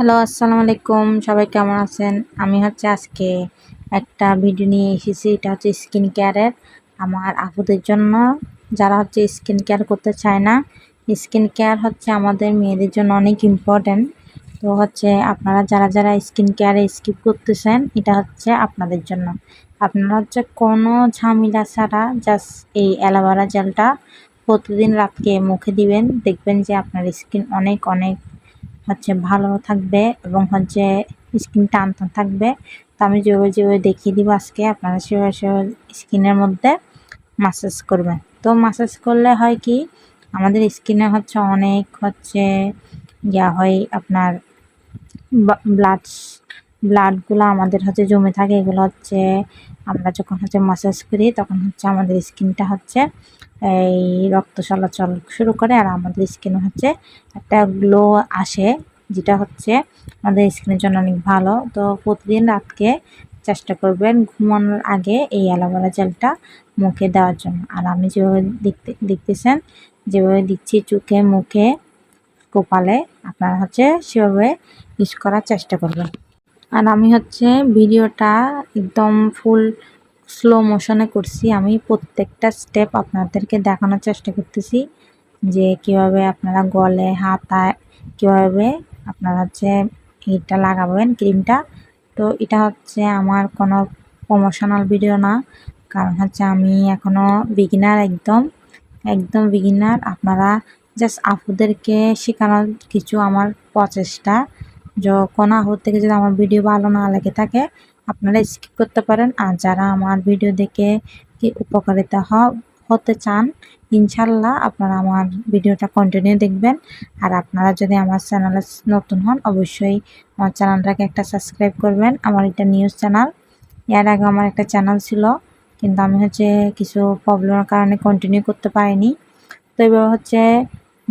Hello, আসসালামু আলাইকুম। সবাই কেমন আছেন? আমি আজকে একটা ভিডিও নিয়ে এসেছি। এটা হচ্ছে স্কিন কেয়ারের। আমার আপুদের জন্য, যারা স্কিন কেয়ার করতে চায় না। স্কিন কেয়ার আমাদের মেয়েদের জন্য অনেক ইম্পর্টেন্ট। তো আপনারা যারা স্কিন কেয়ারে স্কিপ করতেছেন, এটা আপনাদের জন্য। আপনারা কোনো ঝামেলা ছাড়া জাস্ট এই অ্যালোভেরা জেলটা প্রতিদিন রাতকে মুখে দিবেন। দেখবেন যে আপনার স্কিন অনেক অনেক ভালো থাকবে এবং স্কিন টান থাকবে। তো আমি যেভাবে দেখিয়ে দিব আজকে, আপনারা সেভাবে স্কিনের মধ্যে মাসাজ করবেন। তো মাসাজ করলে হয় কি, আমাদের স্কিনে অনেক হয় আপনার ব্লাডগুলো আমাদের জমে থাকে। এগুলো আমরা যখন মাসাজ করি তখন আমাদের স্কিনটা এই রক্ত চলাচল শুরু করে, আর আমাদের স্কিনে একটা গ্লো আসে, যেটা আমাদের স্কিনের জন্য অনেক ভালো। তো প্রতিদিন রাতকে চেষ্টা করবেন ঘুমানোর আগে এই অ্যালোভেরা জেলটা মুখে দেওয়ার জন্য। আর আমি যেভাবে দেখতেছেন, যেভাবে দিচ্ছি চোখে, মুখে, কপালে, আপনারা সেভাবে ইউজ করার চেষ্টা করবেন। আর আমি ভিডিওটা একদম ফুল স্লো মোশনে করছি। আমি প্রত্যেকটা স্টেপ আপনাদেরকে দেখানোর চেষ্টা করতেছি, যে কিভাবে আপনারা গলে, হাতায় কিভাবে আপনারা এটা লাগাবেন ক্রিমটা। তো এটা আমার কোনো প্রমোশনাল ভিডিও না, কারণ আমি এখনো বিগিনার, একদম একদম বিগিনার। আপনারা জাস্ট আপুদেরকে শেখানোর কিছু আমার প্রচেষ্টা। কোনো আপুর থেকে যদি আমার ভিডিও ভালো না লেগে থাকে, আপনারা স্কিপ করতে পারেন। আর যারা আমার ভিডিও দেখে কি উপকারিতা হতে চান, ইনশাল্লাহ আপনারা আমার ভিডিওটা কন্টিনিউ দেখবেন। আর আপনারা যদি আমার চ্যানেলে নতুন হন, অবশ্যই আমার চ্যানেলটাকে একটা সাবস্ক্রাইব করবেন। আমার এটা নিউজ চ্যানেল। এর আগে আমার একটা চ্যানেল ছিল, কিন্তু আমি কিছু প্রবলেমের কারণে কন্টিনিউ করতে পারিনি। তো এইভাবে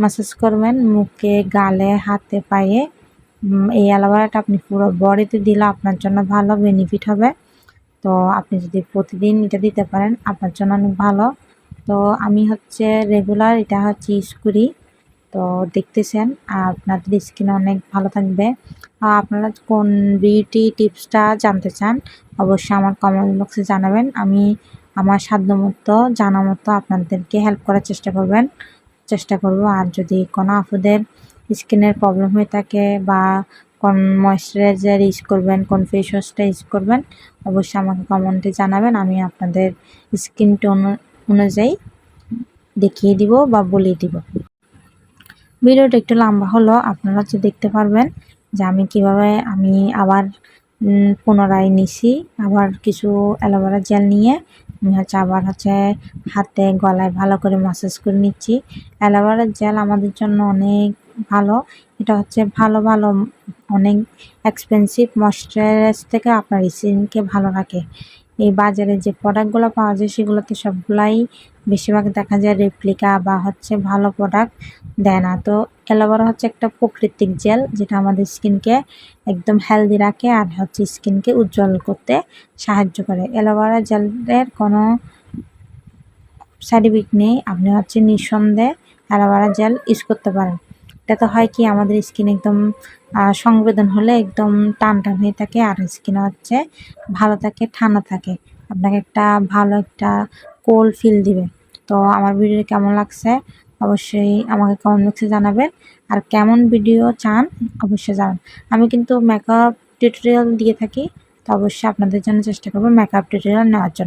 ম্যাসাজ করবেন মুখে, গালে, হাতে, পায়ে। এই অ্যালোভেরাটা আপনি পুরো বডিতে দিলে আপনার জন্য ভালো বেনিফিট হবে। তো আপনি যদি প্রতিদিন এটা দিতে পারেন, আপনার জন্য অনেক ভালো। তো আমি রেগুলার এটা ইউজ করি। তো দেখতেছেন, আপনাদের স্কিন অনেক ভালো থাকবে। আপনারা কোন বিউটি টিপসটা জানতে চান, অবশ্যই আমার কমেন্ট বক্সে জানাবেন। আমি আমার সাধ্যমতো জানা মতো আপনাদেরকে হেল্প করার চেষ্টা করব। আর যদি কোনো আপুদের স্কিনের প্রবলেম হয়ে থাকে, বা কোন ময়শ্চারাইজার ইউজ করবেন, কোন ফেস ওয়াশটা ইউজ করবেন, অবশ্যই আমাকে কমেন্টে জানাবেন। আমি আপনাদের স্কিন টোন অনুযায়ী দেখিয়ে দিব বা বলিয়ে দিব। ভিডিওটা একটু লম্বা হলো, আপনারা দেখতে পারবেন যে আমি কিভাবে আবার পুনরায় নিছি। আবার কিছু অ্যালোভেরা জেল নিয়ে আমি আবার হাতে, গলায় ভালো করে মাসাজ করে নিচ্ছি। অ্যালোভেরা জেল আমাদের জন্য অনেক ভালো। এটা ভালো ভালো অনেক এক্সপেন্সিভ ময়শ্চারাইজ থেকে আপনার স্কিনকে ভালো রাখে। এই বাজারে যে প্রোডাক্টগুলো পাওয়া যায়, সেগুলোতে সবগুলাই বেশিরভাগ দেখা যায় রেপ্লিকা, বা ভালো প্রোডাক্ট দেয় না। তো অ্যালোভেরা একটা প্রাকৃতিক জেল, যেটা আমাদের স্কিনকে একদম হেলদি রাখে, আর স্কিনকে উজ্জ্বল করতে সাহায্য করে। অ্যালোভেরা জেলের কোনো সাইড ইফেক্ট নেই। আপনি নিঃসন্দেহে অ্যালোভেরা জেল ইউজ করতে পারেন। এটাতে হয় কি, আমাদের স্কিন একদম সংবেদন হলে একদম টান টান হয়ে থাকে, আর স্কিন ভালো থাকে, ঠান্ডা থাকে। আপনাকে ভালো একটা কোল্ড ফিল দিবে। তো আমার ভিডিও কেমন লাগছে অবশ্যই আমাকে কমেন্ট বক্সে জানাবেন। আর কেমন ভিডিও চান অবশ্যই জানান। আমি কিন্তু মেকআপ টিউটোরিয়াল দিয়ে থাকি, তো অবশ্যই আপনাদের জন্য চেষ্টা করবো মেকআপ টিউটোরিয়াল নেওয়ার জন্য।